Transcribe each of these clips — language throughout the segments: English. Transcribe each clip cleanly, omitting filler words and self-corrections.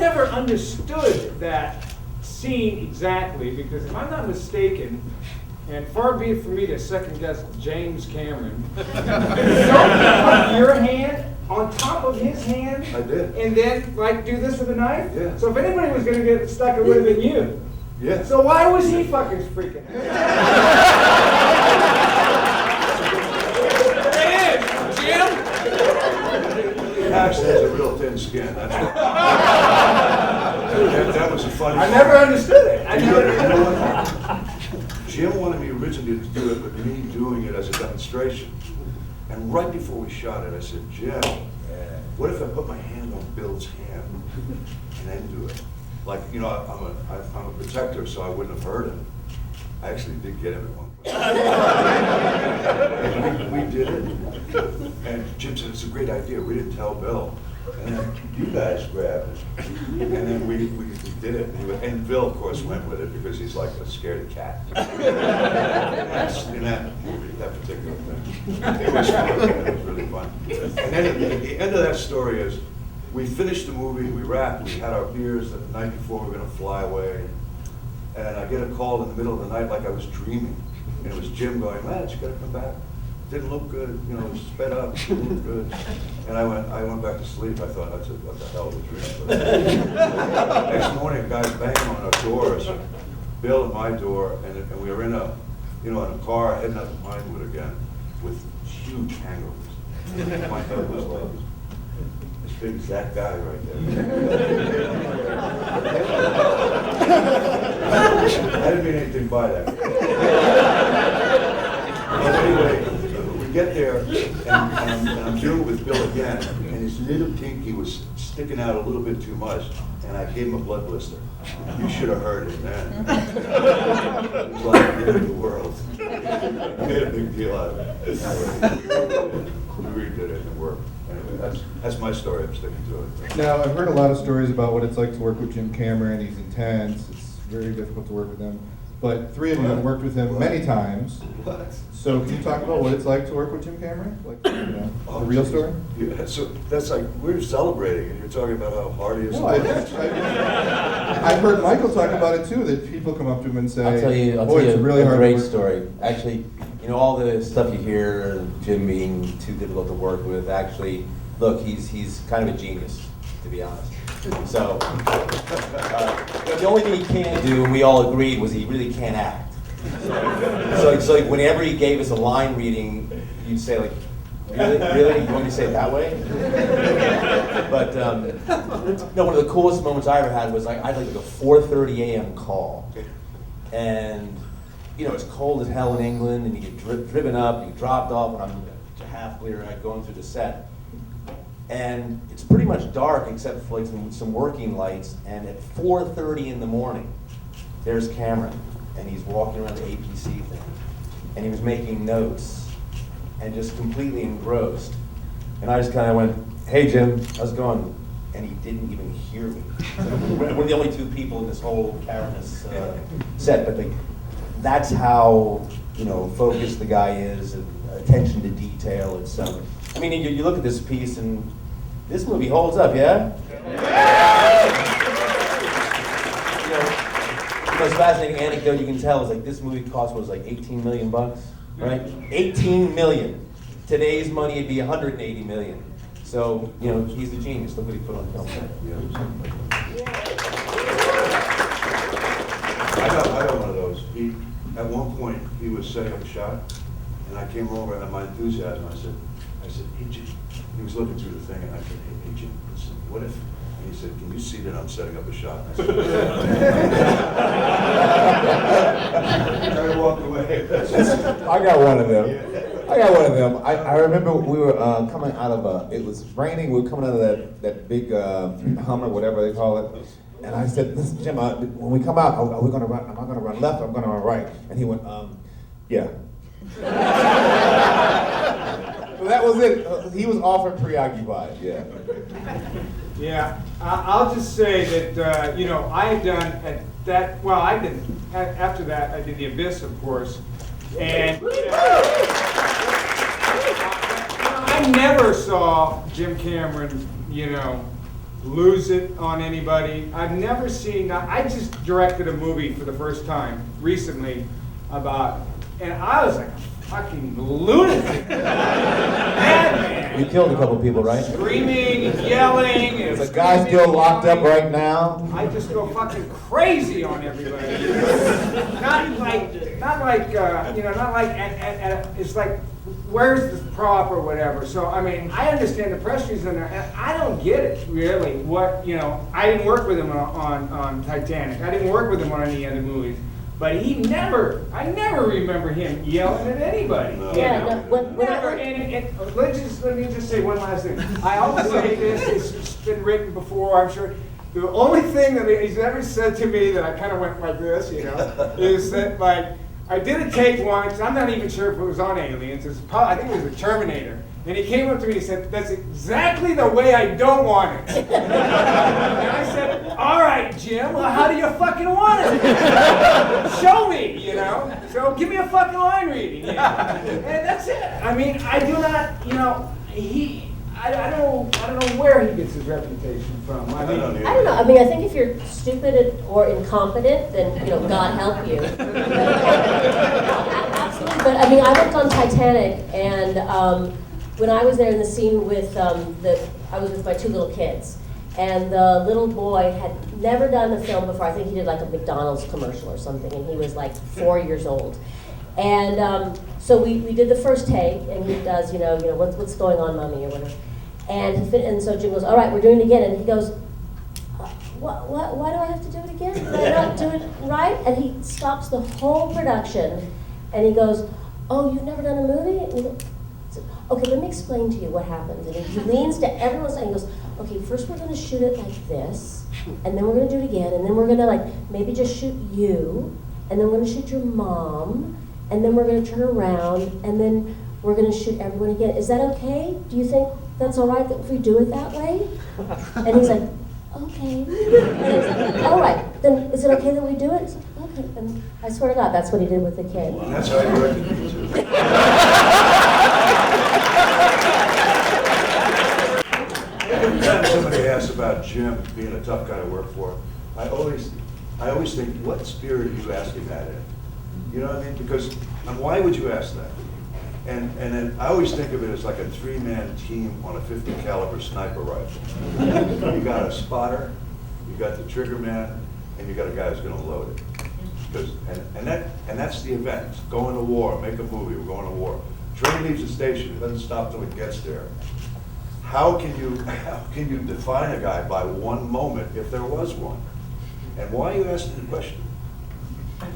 never understood that scene exactly, because if I'm not mistaken, and far be it for me to second guess James Cameron, don't you put your hand on top of his hand? I did. And then like do this with a knife? Yeah. So if anybody was gonna get stuck, it would have been you. Yeah. So why was he fucking freaking out? It is, Jim! He actually has a real thin skin. That's what. That was a funny. I never understood it. I never You know what? Jim wanted me originally to do it with me doing it as a demonstration. And right before we shot it, I said, Jim, what if I put my hand on Bill's hand and then do it? Like, you know, I'm a protector, so I wouldn't have hurt him. I actually did get him at one point. we did it. And Jim said, it's a great idea. We didn't tell Bill. And then you guys grabbed it. And then we did it. And Bill, of course, went with it because he's like a scaredy cat. In that movie, that particular thing. It was fun. It was really fun. And then the end of that story is, we finished the movie, we wrapped, we had our beers the night before we were going to fly away. And I get a call in the middle of the night like I was dreaming. And it was Jim going, Lance, you got to come back. Didn't look good, you know, it was sped up, didn't look good. And I went back to sleep. I thought, that's what the hell of a dream. Next morning, guys banging on our doors, Bill at my door, and we were in a, you know, in a car heading up to Pinewood again with huge hangovers. My head was like as big as that guy right there. I didn't mean anything by that. But anyway, we get there, and I'm doing it with Bill again, and his little pinky was sticking out a little bit too much, and I gave him a blood blister. You should have heard it then. It was like the end of the world. We made a big deal out of it. We redid it, and it worked. Anyway, that's my story. I'm sticking to it. Now, I've heard a lot of stories about what it's like to work with Jim Cameron. He's intense. It's very difficult to work with him. But three of you have worked with him many times. What? So can you talk about what it's like to work with Jim Cameron? Like, you know, the real story? Yeah, so that's like, we're celebrating, and you're talking about how hard he is. No, I've heard Michael talk about it too, that people come up to him and say, I'll tell you it's really a hard great to work." story. Actually, you know, all the stuff you hear, Jim being too difficult to work with, actually, look, he's kind of a genius, to be honest. So, the only thing he can't do, and we all agreed, was he really can't act. So like whenever he gave us a line reading, you'd say like, really? You want me to say it that way? But no, one of the coolest moments I ever had was I had like a 4:30 a.m. call, and you know it's cold as hell in England, and you get driven up, you get dropped off, and I'm half clear-eyed going through the set, and it's pretty much dark except for like some working lights, and at 4:30 in the morning, there's Cameron. And he's walking around the APC thing, and he was making notes, and just completely engrossed. And I just kind of went, "Hey Jim, how's it going?" And he didn't even hear me. We're the only two people in this whole Cameron's set, but that's how focused the guy is, and attention to detail, and so. I mean, you look at this piece, and this movie holds up, yeah? The most fascinating anecdote you can tell is like this movie cost was like 18 million bucks, right? 18 million. Today's money it'd be 180 million. So, he's the genius. Look what he put on film. I got one of those. At one point he was setting up a shot, and I came over and my enthusiasm, I said, "Hey Jim," he was looking through the thing, and I said, "Hey Jim, listen, what if?" And he said, "Can you see that I'm setting up a shot?" I said, I walked away. I got one of them. I remember we were coming out of it was raining, we were coming out of that big Hummer, whatever they call it. And I said, "Listen, Jim, when we come out, are we gonna run, am I gonna run left or am I gonna run right?" And he went, yeah. So that was it. He was often preoccupied, yeah. Yeah, I'll just say that, I had done at that, well, after that, I did The Abyss, of course, and I never saw Jim Cameron, lose it on anybody. I've never seen, I just directed a movie for the first time recently about, and I was like a fucking lunatic. Madman. You killed a couple people, right? Screaming and yelling and There's a guy still locked up right now. I just go fucking crazy on everybody. not like, it's like, where's the prop or whatever. So, I mean, I understand the pressures in there, and I don't get it, really. What, I didn't work with him on Titanic. I didn't work with him on any other movies. But I never remember him yelling at anybody. No. Yeah, no, when Never. And let me just say one last thing. I always say this, it's been written before, I'm sure. The only thing that he's ever said to me that I kind of went like this, is that, like, I did a take once, I'm not even sure if it was on Aliens, I think it was a Terminator. And he came up to me and said, "That's exactly the way I don't want it." And I said, "All right, Jim, well, how do you fucking want it? Show me, So give me a fucking line reading, And that's it. I mean, I do not, I don't know where he gets his reputation from. I don't mean, either. I don't know. I mean, I think if you're stupid or incompetent, then God help you. Absolutely. But I mean, I worked on Titanic, and when I was there in the scene with I was with my two little kids, and the little boy had never done a film before. I think he did like a McDonald's commercial or something, and he was like 4 years old. And so we did the first take, and he does, what's going on, mommy, or whatever. And so Jim goes, "All right, we're doing it again." And he goes, why do I have to do it again? Did I not do it right? And he stops the whole production, and he goes, "Oh, you've never done a movie?" And he goes, "Okay, let me explain to you what happens." And he leans to everyone and he goes, "Okay, first we're going to shoot it like this, and then we're going to do it again, and then we're going to maybe just shoot you, and then we're going to shoot your mom, and then we're going to turn around, and then we're going to shoot everyone again. Is that okay? Do you think that's all right if we do it that way?" And he's like, "Okay." And he's like, "All right, then is it okay that we do it?" He's like, "Okay." And I swear to God, that's what he did with the kid. That's how you like to do too. Every time somebody asks about Jim being a tough guy to work for, I always think, what spirit are you asking that in? You know what I mean? Because, and why would you ask that? And then I always think of it as like a three-man team on a 50 caliber sniper rifle. You got a spotter, you got the trigger man, and you got a guy who's going to load it. And that's the event. Going to war, make a movie, we're going to war. Train leaves the station, it doesn't stop till it gets there. How can you define a guy by one moment if there was one? And why are you asking the question?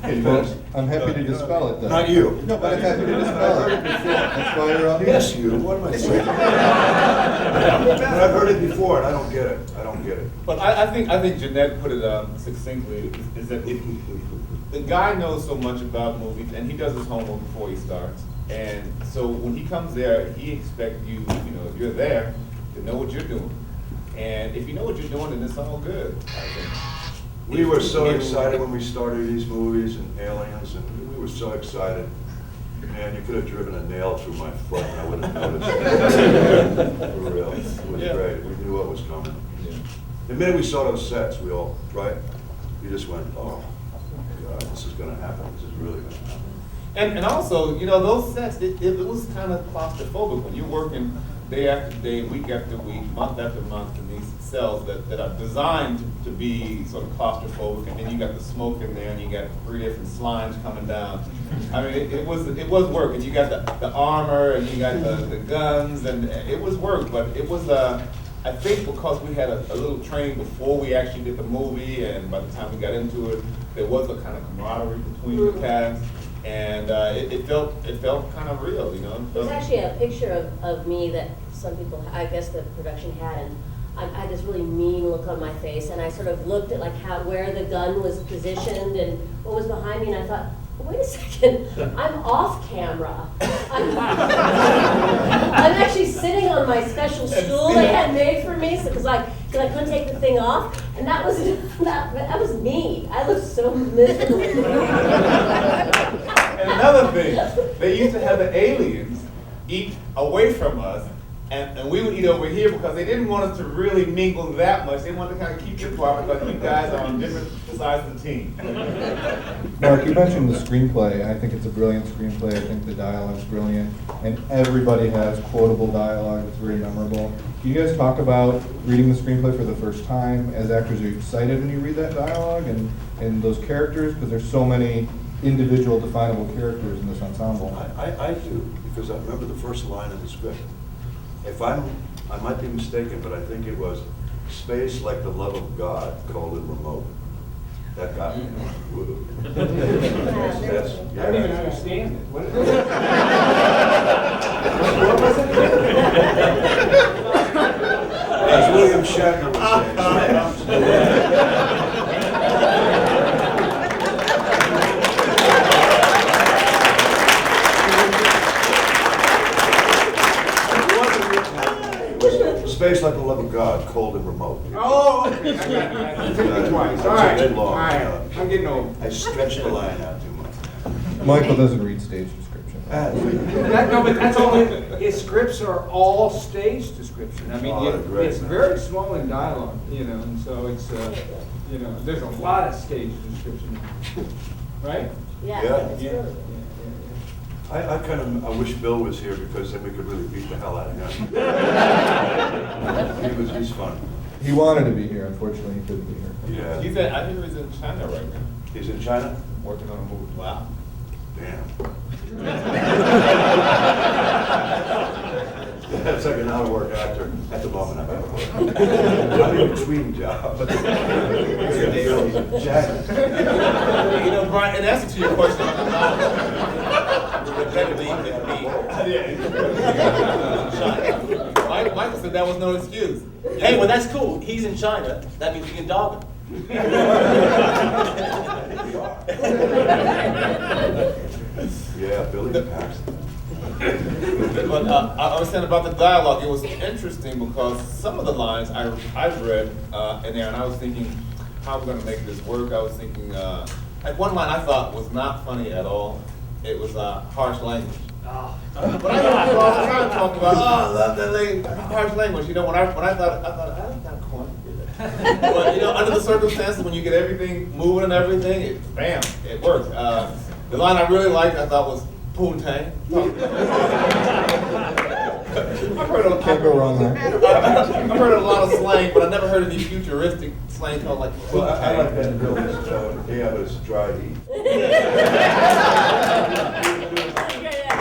Well, I'm happy to dispel it, though. Not you. No, but I'm happy to dispel it. That's why you're on here. Yes, you. What am I saying? But I've heard it before, and I don't get it. But I think Jeanette put it succinctly, is that the guy knows so much about movies, and he does his homework before he starts. And so when he comes there, he expects you, if you're there, to know what you're doing. And if you know what you're doing, then it's all good, I think. We were so excited when we started these movies and Aliens, and we were so excited. Man, you could have driven a nail through my foot and I wouldn't have noticed. For real. It was great. We knew what was coming. Yeah. The minute we saw those sets, we all, right? We just went, oh, God, this is going to happen. This is really going to happen. And also, those sets, it was kind of claustrophobic when you're working day after day, week after week, month after month in these cells that are designed to be sort of claustrophobic, and then you got the smoke in there, and you got 3 different slimes coming down. I mean, it was work, and you got the armor, and you got the guns, and it was work, but it was I think because we had a little training before we actually did the movie, and by the time we got into it, there was a kind of camaraderie between the cast. And it felt kind of real, There's actually a picture of me that some people, I guess the production had, and I had this really mean look on my face, and I sort of looked at where the gun was positioned and what was behind me, and I thought, wait a second, I'm off camera. I'm actually sitting on my special stool they had made for me, because I couldn't take the thing off, and that was me. I looked so miserable. And another thing, they used to have the aliens eat away from us And we would eat over here because they didn't want us to really mingle that much. They wanted to kind of keep you apart because you guys are on different sides of the team. Mark, you mentioned the screenplay. I think it's a brilliant screenplay. I think the dialogue's brilliant, and everybody has quotable dialogue that's very memorable. Do you guys talk about reading the screenplay for the first time? As actors, are you excited when you read that dialogue and those characters? Because there's so many individual definable characters in this ensemble. I do, because I remember the first line of the script. I might be mistaken, but I think it was space like the love of God, cold and remote. That got me. Woo. I don't even understand it. What is it? What was it? As William Shatner would say. Space like the love of God, cold and remote. Oh, okay. I got it. It took me twice. All right. Too long, All right. yeah. I'm getting old. I stretched the line out too much. Michael doesn't read stage description. No, but that's all, his scripts are all stage description. I mean, Oh, great, it's man. very small in dialogue, and so it's, there's a lot of stage description, right? Yeah, Yeah. it's really. I wish Bill was here because then we could really beat the hell out of him. He's fun. He wanted to be here. Unfortunately, he couldn't be here. Yeah. I think he's in China right now, He's in China? working on a movie. Wow. Damn. That's like an out-of-work actor. At the moment, I'm out of work. I'm in between jobs. China. Brian, in answer to your question, Michael said that was no excuse. Hey, well, that's cool. He's in China. That means we can dog him. Yeah, Billy Paxton. But I was saying about the dialogue, it was interesting because some of the lines I've read in there, and I was thinking, how are we going to make this work? I was thinking, like one line I thought was not funny at all. It was harsh language. But I thought all the time talking about, I love that harsh language. When I thought, I don't got corny. But under the circumstances, when you get everything moving and everything, it works. The line I really liked, I thought was poontang. Can't go wrong there. I've heard a lot of slang, but I never heard any futuristic slang called like Well, I like poontang. that Bill was, yeah, but it's dry heat.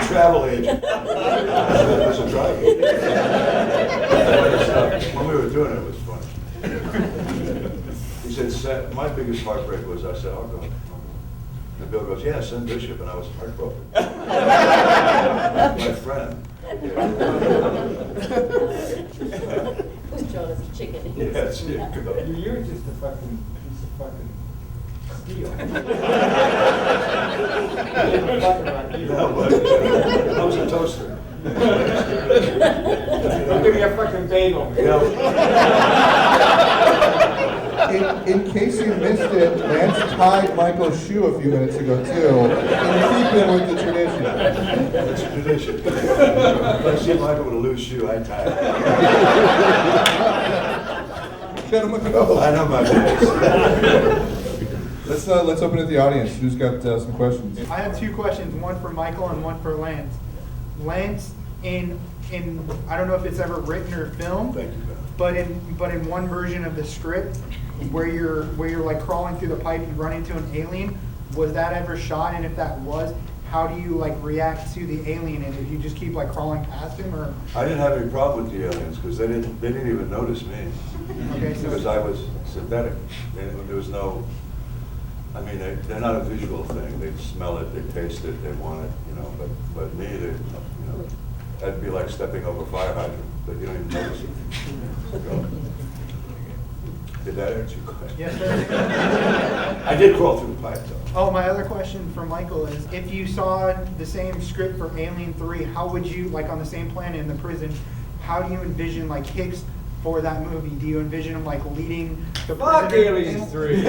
Travel agent. It was a dry heat. When we were doing it, it was funny. He said, my biggest heartbreak was, I said, I'll go. And Bill goes, yeah, send Bishop, and I was heartbroken. My friend. Who's drawn as a chicken? Yes, you go. You're just a fucking piece of fucking steel. No, but I was a toaster. I'll give you a fucking bagel. In case you missed it, Lance tied Michael's shoe a few minutes ago too, in keeping with the tradition. It's a tradition. If I see Michael with a loose shoe, I tie it. Gentlemen, I know my business. let's open it to the audience. Who's got some questions? I have two questions, one for Michael and one for Lance. Lance, in I don't know if it's ever written or filmed, Thank you, Ben. but in one version of the script where you're like crawling through the pipe and run into an alien, was that ever shot? And if that was, how do you like react to the alien? And if you just keep like crawling past him, or I didn't have any problem with the aliens because they didn't even notice me okay, so because I was synthetic. There was no. I mean, they're not a visual thing. They smell it, they taste it, they want it, But me, that'd be like stepping over a fire hydrant, but you don't even notice it. So, did that answer your question? yes, sir. I did crawl through the pipe though. Oh, my other question for Michael is, if you saw the same script for Alien 3, how would you, like on the same planet in the prison, how do you envision like Hicks for that movie? Do you envision him like leading the Fuck prisoner? Aliens 3.